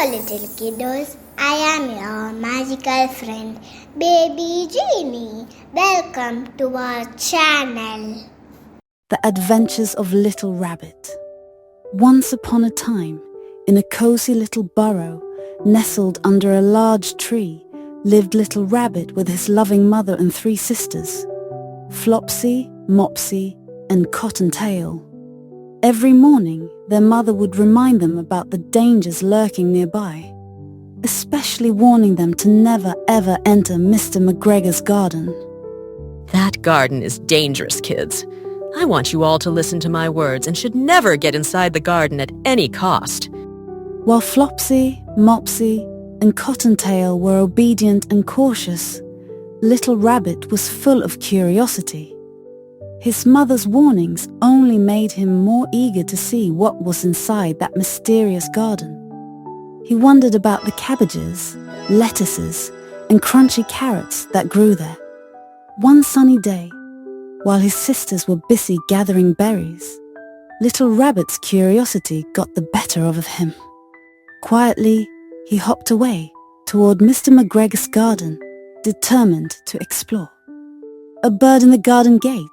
Hello little kiddos, I am your magical friend BebeGenie. Welcome to our channel. The Adventures of Little Rabbit. Once upon a time, in a cozy little burrow, nestled under a large tree, lived Little Rabbit with his loving mother and 3 sisters, Flopsy, Mopsy, and Cottontail. Every morning, their mother would remind them about the dangers lurking nearby, especially warning them to never ever enter Mr. McGregor's garden. That garden is dangerous, kids. I want you all to listen to my words and should never get inside the garden at any cost. While Flopsy, Mopsy, and Cottontail were obedient and cautious, Little Rabbit was full of curiosity. His mother's warnings only made him more eager to see what was inside that mysterious garden. He wondered about the cabbages, lettuces, and crunchy carrots that grew there. One sunny day, while his sisters were busy gathering berries, Little Rabbit's curiosity got the better of him. Quietly, he hopped away toward Mr. McGregor's garden, determined to explore. A bird in the garden gate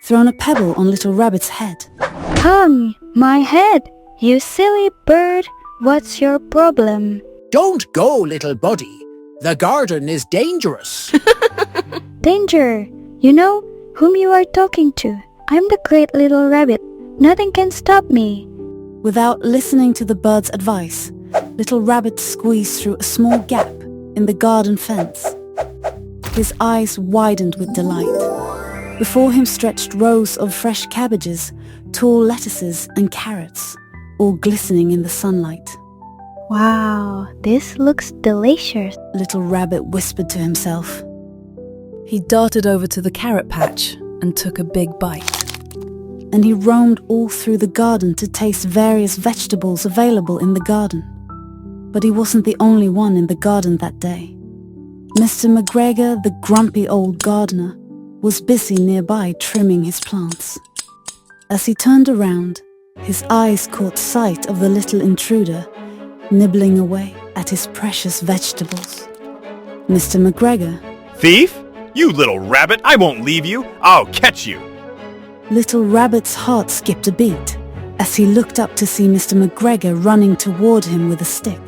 thrown a pebble on Little Rabbit's head. Hung, my head! You silly bird! What's your problem? Don't go, little buddy. The garden is dangerous. Danger! You know whom you are talking to. I'm the great little rabbit. Nothing can stop me. Without listening to the bird's advice, Little Rabbit squeezed through a small gap in the garden fence. His eyes widened with delight. Before him stretched rows of fresh cabbages, tall lettuces and carrots, all glistening in the sunlight. Wow, this looks delicious. Little Rabbit whispered to himself. He darted over to the carrot patch and took a big bite. And he roamed all through the garden to taste various vegetables available in the garden. But he wasn't the only one in the garden that day. Mr. McGregor, the grumpy old gardener, was busy nearby trimming his plants. As he turned around, his eyes caught sight of the little intruder nibbling away at his precious vegetables. Mr. McGregor. Thief? You little rabbit, I won't leave you. I'll catch you. Little Rabbit's heart skipped a beat as he looked up to see Mr. McGregor running toward him with a stick.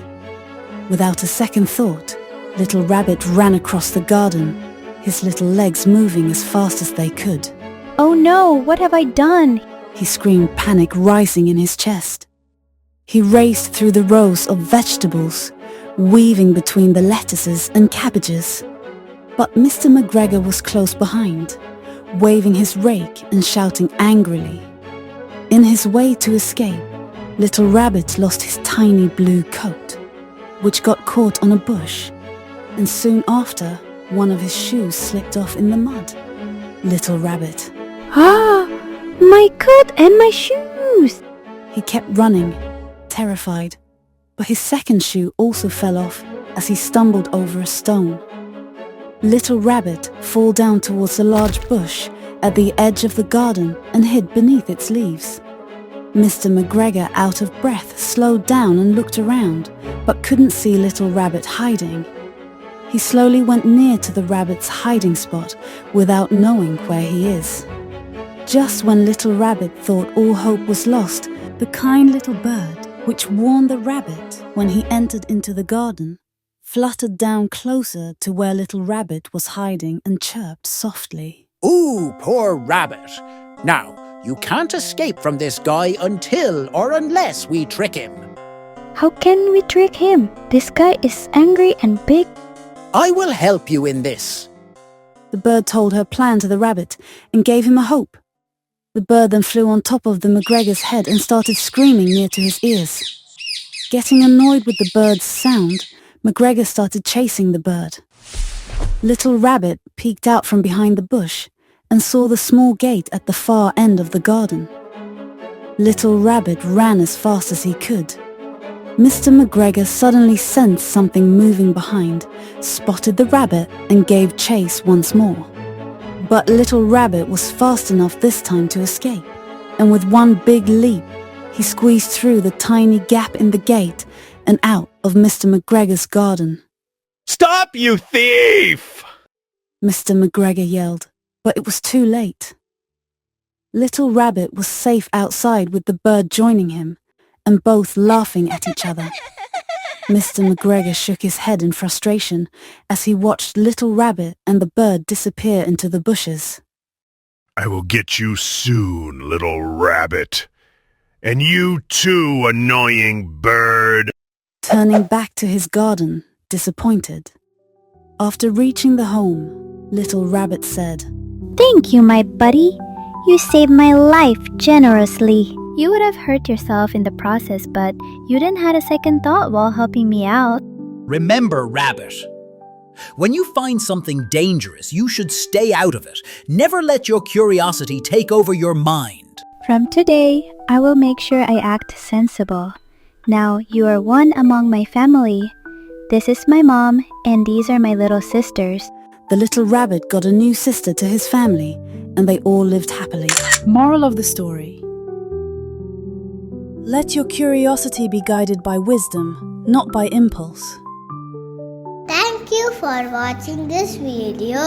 Without a second thought, Little Rabbit ran across the garden, his little legs moving as fast as they could. Oh no, what have I done? He screamed, panic rising in his chest. He raced through the rows of vegetables, weaving between the lettuces and cabbages. But Mr. McGregor was close behind, waving his rake and shouting angrily. In his way to escape, Little Rabbit lost his tiny blue coat, which got caught on a bush, and soon after, one of his shoes slipped off in the mud. Little Rabbit. Ah, my coat and my shoes! He kept running, terrified, but his second shoe also fell off as he stumbled over a stone. Little Rabbit fell down towards a large bush at the edge of the garden and hid beneath its leaves. Mr. McGregor, out of breath, slowed down and looked around, but couldn't see Little Rabbit hiding. He slowly went near to the rabbit's hiding spot without knowing where he is. Just when Little Rabbit thought all hope was lost, the kind little bird, which warned the rabbit when he entered into the garden, fluttered down closer to where Little Rabbit was hiding and chirped softly. Ooh, poor rabbit. Now, you can't escape from this guy until or unless we trick him. How can we trick him? This guy is angry and big. I will help you in this. The bird told her plan to the rabbit and gave him a hope. The bird then flew on top of the McGregor's head and started screaming near to his ears. Getting annoyed with the bird's sound, McGregor started chasing the bird. Little Rabbit peeked out from behind the bush and saw the small gate at the far end of the garden. Little Rabbit ran as fast as he could. Mr. McGregor suddenly sensed something moving behind, spotted the rabbit and gave chase once more. But Little Rabbit was fast enough this time to escape, and with one big leap, he squeezed through the tiny gap in the gate and out of Mr. McGregor's garden. Stop, you thief! Mr. McGregor yelled, but it was too late. Little Rabbit was safe outside with the bird joining him, and both laughing at each other. Mr. McGregor shook his head in frustration as he watched Little Rabbit and the bird disappear into the bushes. I will get you soon, little rabbit. And you too, annoying bird. Turning back to his garden, disappointed. After reaching the home, Little Rabbit said, Thank you, my buddy. You saved my life generously. You would have hurt yourself in the process, but you didn't have a second thought while helping me out. Remember, Rabbit, when you find something dangerous, you should stay out of it. Never let your curiosity take over your mind. From today, I will make sure I act sensible. Now you are one among my family. This is my mom, and these are my little sisters. The little rabbit got a new sister to his family, and they all lived happily. Moral of the story: let your curiosity be guided by wisdom, not by impulse. Thank you for watching this video.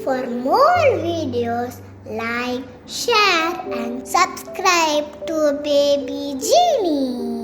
For more videos, like, share and subscribe to BebeGenie.